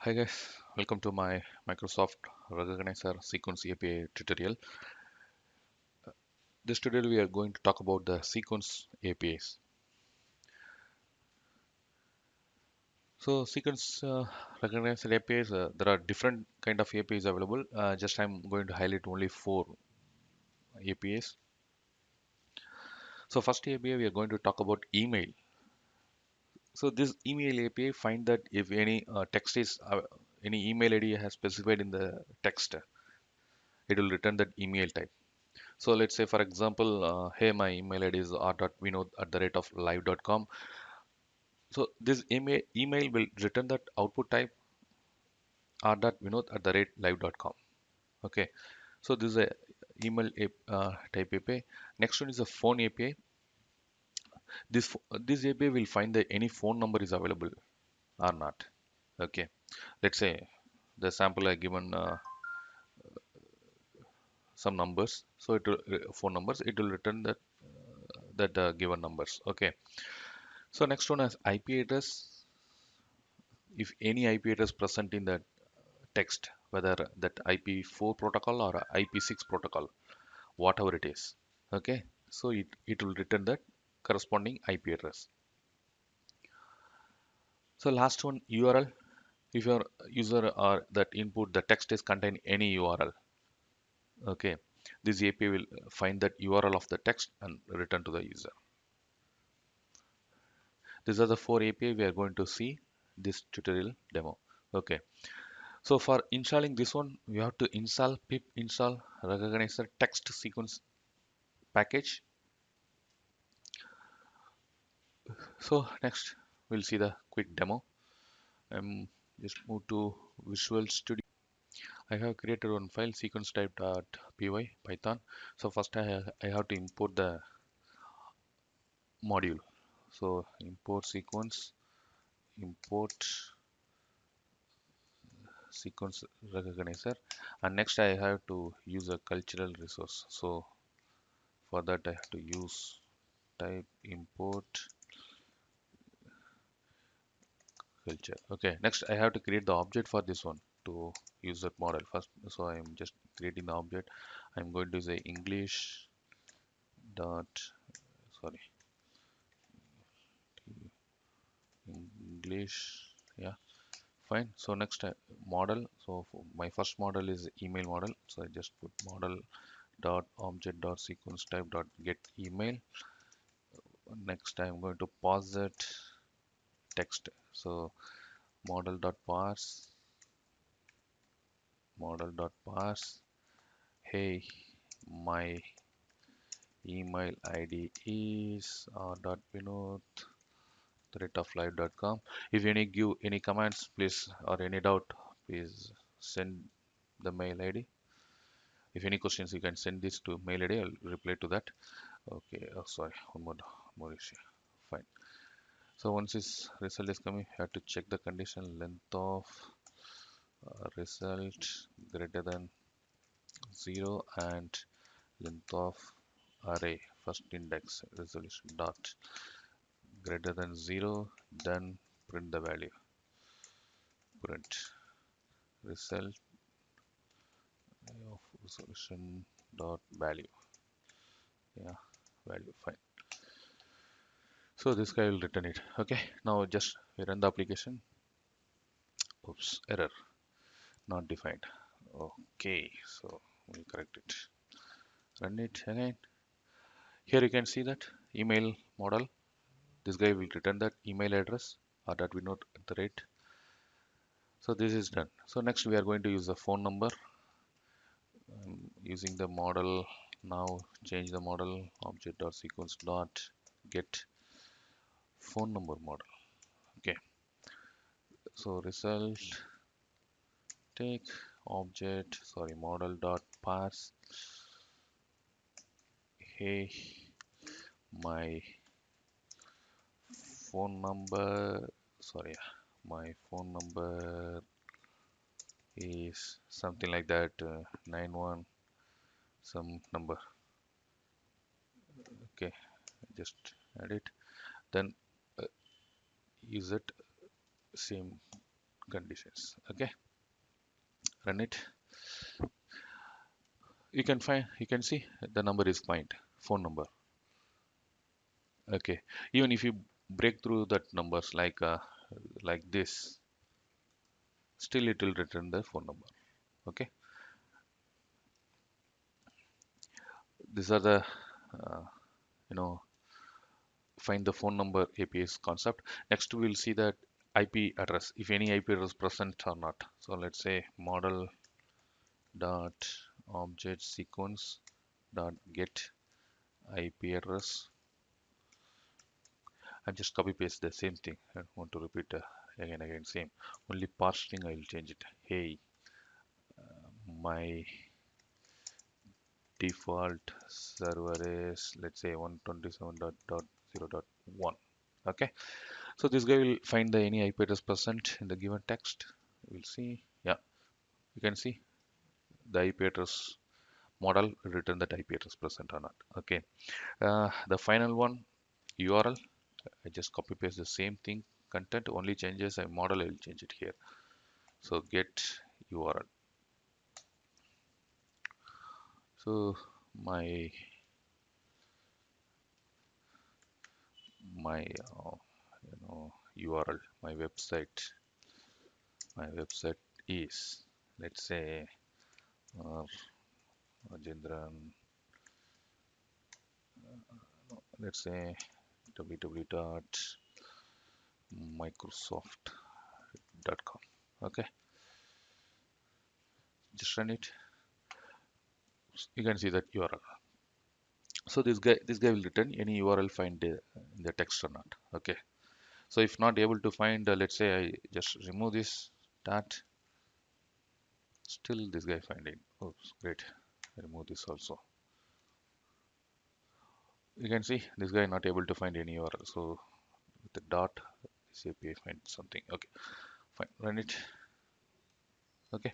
Hi guys, welcome to my Microsoft Recognizer Sequence API tutorial. This tutorial we are going to talk about the sequence APIs. So sequence recognizer APIs, there are different kind of APIs available. Just I'm going to highlight only four APIs. So first API we are going to talk about email. So this email API find that if any text is any email ID has specified in the text, it will return that email type. So let's say, for example, hey, my email ID is r.vinod@live.com. So this email will return that output type r.vinod@live.com. Okay. So this is a email type API. Next one is a phone API. This API will find that any phone number is available or not. Okay. Let's say the sample I given some numbers. So it will phone numbers. It will return that given numbers. Okay. So next one is IP address. If any IP address present in the text, whether that IP4 protocol or IP6 protocol, whatever it is. Okay, so it will return that corresponding IP address. So last one, URL. If your user or that input the text is contain any URL, okay, this API will find that URL of the text and return to the user. These are the four API we are going to see this tutorial demo. Okay. So for installing this one, we have to install pip install recognizer text sequence package. So next we'll see the quick demo. Just move to Visual Studio. I have created one file sequence type.py Python. So first I have to import the module. So import sequence, import sequence recognizer, and next I have to use a cultural resource. So for that I have to use type import culture. Okay, next I have to create the object for this one to use that model first. So I'm just creating the object. I'm going to say English dot, sorry, English, yeah, fine. So next model. So for my first model is email model. So I just put model dot object dot sequence type dot get email. Next I'm going to pass that text. So model dot parse, hey, my email ID is .vinod@live.com. If any give any comments, please, or any doubt, please send the mail ID. If any questions, you can send this to mail ID. I'll reply to that. Okay. Oh, sorry. One more issue. Fine. So once this result is coming, you have to check the condition length of result greater than 0 and length of array first index resolution dot greater than 0, then print the value. Print result of resolution dot value. Yeah, value, fine. So this guy will return it. Okay, now just we run the application. Oops, error, not defined. Okay, so we'll correct it. Run it again. Here you can see that email model. This guy will return that email address or that we note at the rate. So this is done. So next we are going to use the phone number. Using the model, now change the model object dot sequence dot get phone number model. Okay, so result take object, sorry, model dot parse, hey, my phone number, sorry, my phone number is something like that, 91 some number. Okay, just add it, then uh, use it same conditions. Okay, run it. You can see the number is find phone number. Okay, even if you break through that numbers like this, still it will return the phone number. Okay, these are the uh, you know find the phone number API's concept. Next we'll see that IP address, if any IP address present or not. So let's say model dot object sequence dot get IP address. I just copy paste the same thing. I don't want to repeat again same. Only parsing I will change it. Hey, my default server is, let's say, 127.0.1. Okay, so this guy will find the any IP address present in the given text. We'll see. Yeah, you can see the IP address model will return that IP address present or not. Okay, the final one, URL. I just copy paste the same thing. Content only changes. I model I will change it here. So get URL. So my my URL, my website is, let's say, uh, Rajendran, let's say www.microsoft.com. Okay, just run it. You can see that URL. So this guy will return any URL find in the text or not. Okay, so if not able to find, let's say I just remove this that, still this guy finding. Oops, great. I remove this also. You can see this guy not able to find any URL. So with the dot, this API find something. Okay, fine, run it. Okay,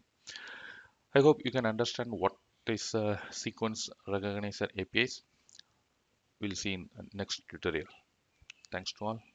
I hope you can understand what is sequence recognizer APIs. We'll see in next tutorial. Thanks to all.